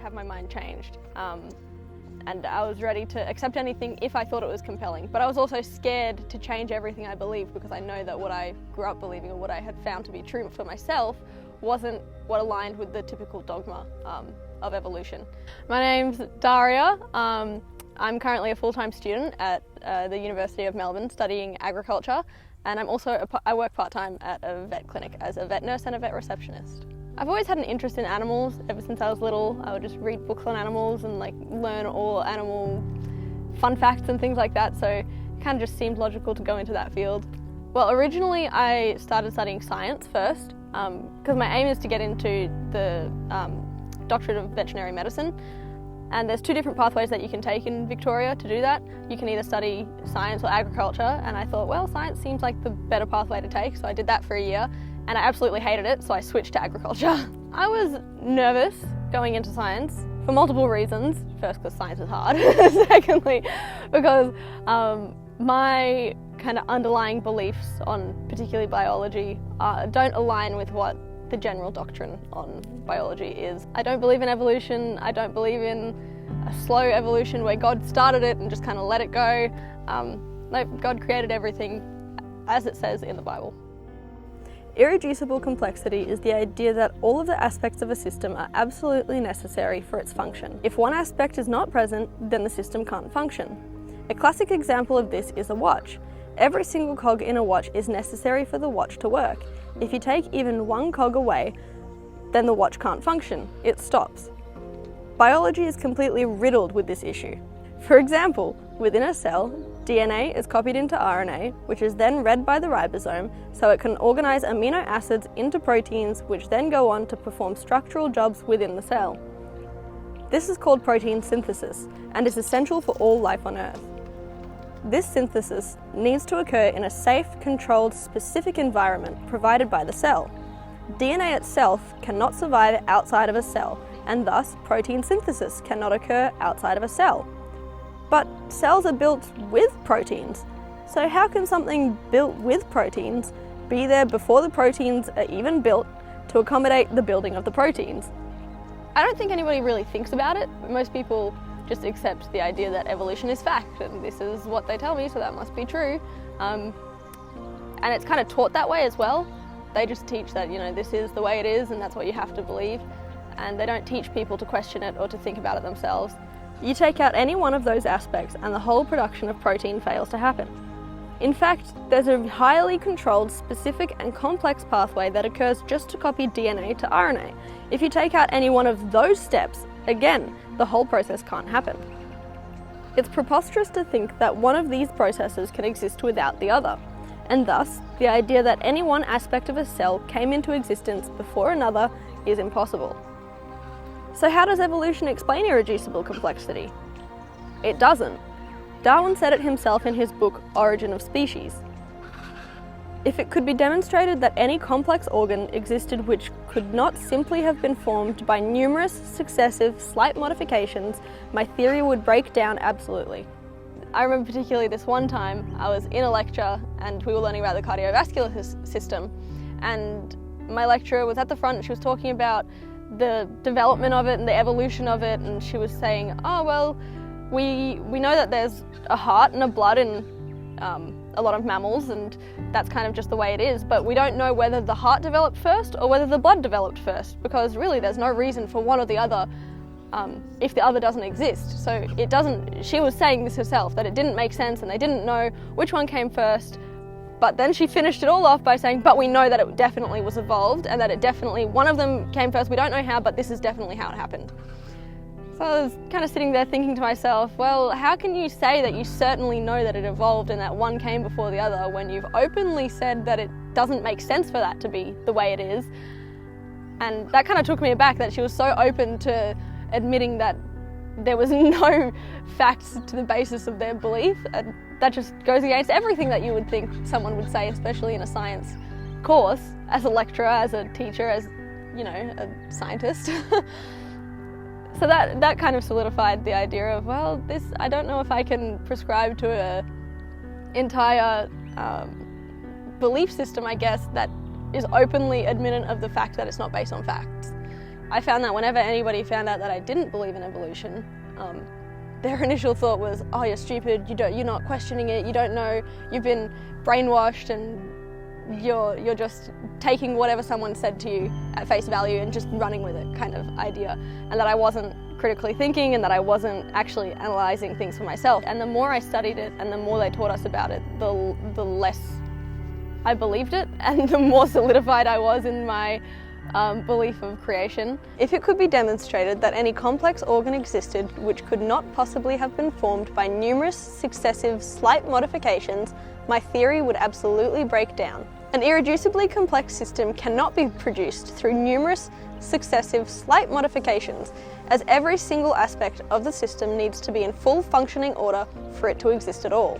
to have my mind changed. And I was ready to accept anything if I thought it was compelling. But I was also scared to change everything I believed, because I know that what I grew up believing or what I had found to be true for myself wasn't what aligned with the typical dogma of evolution. My name's Daria. I'm currently a full-time student at the University of Melbourne studying agriculture, and I work part-time at a vet clinic as a vet nurse and a vet receptionist. I've always had an interest in animals ever since I was little. I would just read books on animals and learn all animal fun facts and things like that, so it kind of just seemed logical to go into that field. Well, originally I started studying science first, because my aim is to get into the doctorate of veterinary medicine, and there's two different pathways that you can take in Victoria to do that. You can either study science or agriculture, and I thought, well, science seems like the better pathway to take, so I did that for a year. And I absolutely hated it, so I switched to agriculture. I was nervous going into science for multiple reasons. First, because science is hard. Secondly, because my kind of underlying beliefs on particularly biology don't align with what the general doctrine on biology is. I don't believe in evolution. I don't believe in a slow evolution where God started it and just kind of let it go. No, God created everything as it says in the Bible. Irreducible complexity is the idea that all of the aspects of a system are absolutely necessary for its function. If one aspect is not present, then the system can't function. A classic example of this is a watch. Every single cog in a watch is necessary for the watch to work. If you take even one cog away, then the watch can't function. It stops. Biology is completely riddled with this issue. For example, within a cell, DNA is copied into RNA, which is then read by the ribosome so it can organize amino acids into proteins, which then go on to perform structural jobs within the cell. This is called protein synthesis and is essential for all life on Earth. This synthesis needs to occur in a safe, controlled, specific environment provided by the cell. DNA itself cannot survive outside of a cell, and thus protein synthesis cannot occur outside of a cell. But cells are built with proteins, so how can something built with proteins be there before the proteins are even built to accommodate the building of the proteins? I don't think anybody really thinks about it. Most people just accept the idea that evolution is fact, and this is what they tell me, so that must be true. And it's kind of taught that way as well. They just teach that, this is the way it is and that's what you have to believe, and they don't teach people to question it or to think about it themselves. You take out any one of those aspects and the whole production of protein fails to happen. In fact, there's a highly controlled, specific and complex pathway that occurs just to copy DNA to RNA. If you take out any one of those steps, again, the whole process can't happen. It's preposterous to think that one of these processes can exist without the other, and thus, the idea that any one aspect of a cell came into existence before another is impossible. So how does evolution explain irreducible complexity? It doesn't. Darwin said it himself in his book, Origin of Species. If it could be demonstrated that any complex organ existed which could not simply have been formed by numerous successive slight modifications, my theory would break down absolutely. I remember particularly this one time I was in a lecture and we were learning about the cardiovascular system, and my lecturer was at the front and she was talking about the development of it and the evolution of it, and she was saying, oh well, we know that there's a heart and a blood in a lot of mammals, and that's kind of just the way it is, but we don't know whether the heart developed first or whether the blood developed first, because really there's no reason for one or the other if the other doesn't exist. So she was saying this herself, that it didn't make sense and they didn't know which one came first. But then she finished it all off by saying, but we know that it definitely was evolved and that one of them came first. We don't know how, but this is definitely how it happened. So I was kind of sitting there thinking to myself, well, how can you say that you certainly know that it evolved and that one came before the other when you've openly said that it doesn't make sense for that to be the way it is? And that kind of took me aback, that she was so open to admitting that there was no facts to the basis of their belief. And that just goes against everything that you would think someone would say, especially in a science course, as a lecturer, as a teacher, as, a scientist. So that kind of solidified the idea of, well, I don't know if I can prescribe to an entire belief system, I guess, that is openly admitting of the fact that it's not based on facts. I found that whenever anybody found out that I didn't believe in evolution, their initial thought was, oh, you're stupid, you're not questioning it, you don't know, you've been brainwashed and you're just taking whatever someone said to you at face value and just running with it kind of idea. And that I wasn't critically thinking and that I wasn't actually analysing things for myself. And the more I studied it and the more they taught us about it, the less I believed it and the more solidified I was in my belief of creation. If it could be demonstrated that any complex organ existed which could not possibly have been formed by numerous successive slight modifications, my theory would absolutely break down. An irreducibly complex system cannot be produced through numerous successive slight modifications, as every single aspect of the system needs to be in full functioning order for it to exist at all.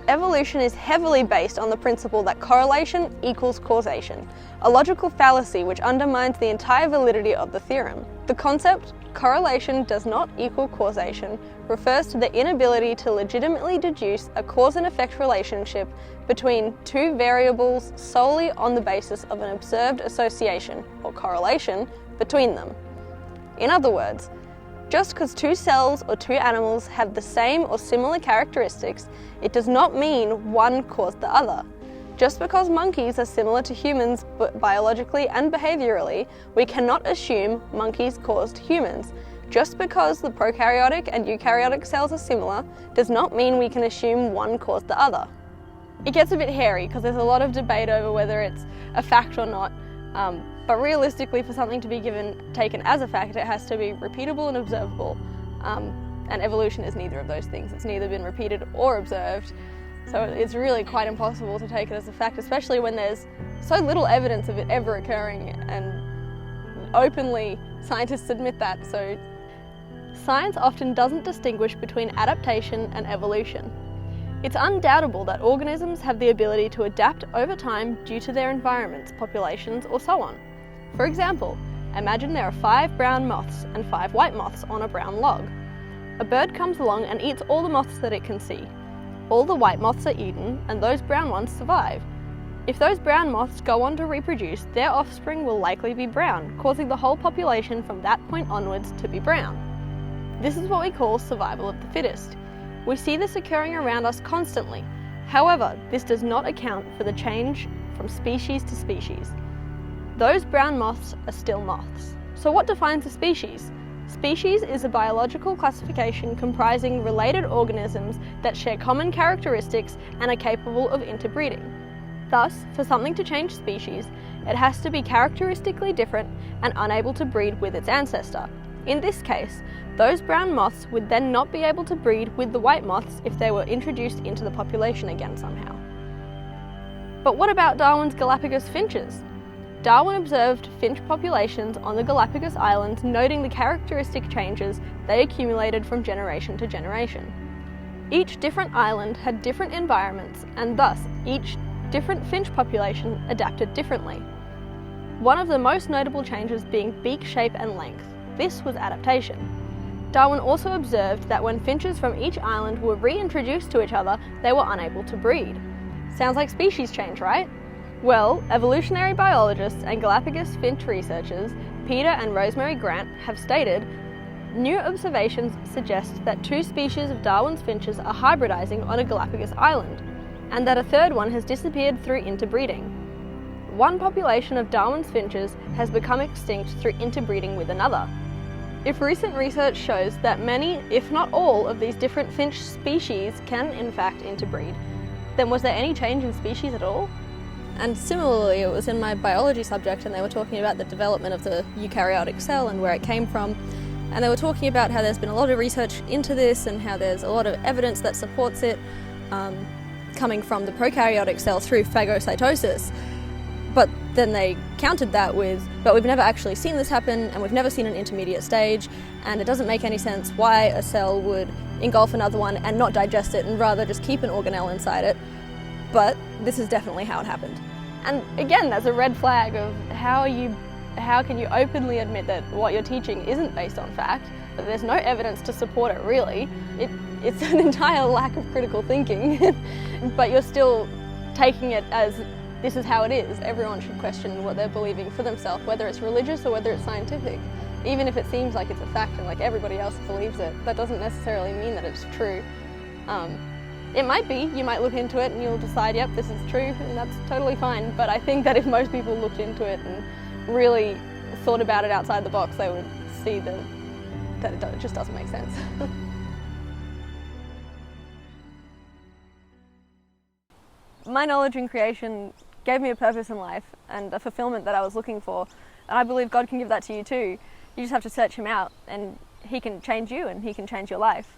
Evolution is heavily based on the principle that correlation equals causation, a logical fallacy which undermines the entire validity of the theorem. The concept, correlation does not equal causation, refers to the inability to legitimately deduce a cause and effect relationship between two variables solely on the basis of an observed association, or correlation, between them. In other words, just because two cells or two animals have the same or similar characteristics, it does not mean one caused the other. Just because monkeys are similar to humans biologically and behaviourally, we cannot assume monkeys caused humans. Just because the prokaryotic and eukaryotic cells are similar does not mean we can assume one caused the other. It gets a bit hairy because there's a lot of debate over whether it's a fact or not. But realistically, for something to be taken as a fact, it has to be repeatable and observable. And evolution is neither of those things. It's neither been repeated or observed. So it's really quite impossible to take it as a fact, especially when there's so little evidence of it ever occurring, and openly scientists admit that. So science often doesn't distinguish between adaptation and evolution. It's undoubtable that organisms have the ability to adapt over time due to their environments, populations, or so on. For example, imagine there are 5 brown moths and 5 white moths on a brown log. A bird comes along and eats all the moths that it can see. All the white moths are eaten and those brown ones survive. If those brown moths go on to reproduce, their offspring will likely be brown, causing the whole population from that point onwards to be brown. This is what we call survival of the fittest. We see this occurring around us constantly. However, this does not account for the change from species to species. Those brown moths are still moths. So what defines a species? Species is a biological classification comprising related organisms that share common characteristics and are capable of interbreeding. Thus, for something to change species, it has to be characteristically different and unable to breed with its ancestor. In this case, those brown moths would then not be able to breed with the white moths if they were introduced into the population again somehow. But what about Darwin's Galapagos finches? Darwin observed finch populations on the Galapagos Islands, noting the characteristic changes they accumulated from generation to generation. Each different island had different environments, and thus each different finch population adapted differently. One of the most notable changes being beak shape and length. This was adaptation. Darwin also observed that when finches from each island were reintroduced to each other, they were unable to breed. Sounds like species change, right? Well, evolutionary biologists and Galapagos finch researchers, Peter and Rosemary Grant, have stated, new observations suggest that 2 species of Darwin's finches are hybridizing on a Galapagos island, and that a third one has disappeared through interbreeding. One population of Darwin's finches has become extinct through interbreeding with another. If recent research shows that many, if not all, of these different finch species can in fact interbreed, then was there any change in species at all? And similarly, it was in my biology subject and they were talking about the development of the eukaryotic cell and where it came from. And they were talking about how there's been a lot of research into this and how there's a lot of evidence that supports it coming from the prokaryotic cell through phagocytosis. But then they countered that with, but we've never actually seen this happen and we've never seen an intermediate stage, and it doesn't make any sense why a cell would engulf another one and not digest it and rather just keep an organelle inside it. But this is definitely how it happened. And again, that's a red flag of how can you openly admit that what you're teaching isn't based on fact, that there's no evidence to support it really. It's an entire lack of critical thinking, but you're still taking it as this is how it is. Everyone should question what they're believing for themselves, whether it's religious or whether it's scientific. even if it seems like it's a fact and like everybody else believes it, that doesn't necessarily mean that it's true. It might be, you might look into it and you'll decide, yep, this is true, and that's totally fine. But I think that if most people looked into it and really thought about it outside the box, they would see that it just doesn't make sense. My knowledge in creation gave me a purpose in life and a fulfillment that I was looking for. And I believe God can give that to you too. You just have to search Him out, and He can change you and He can change your life.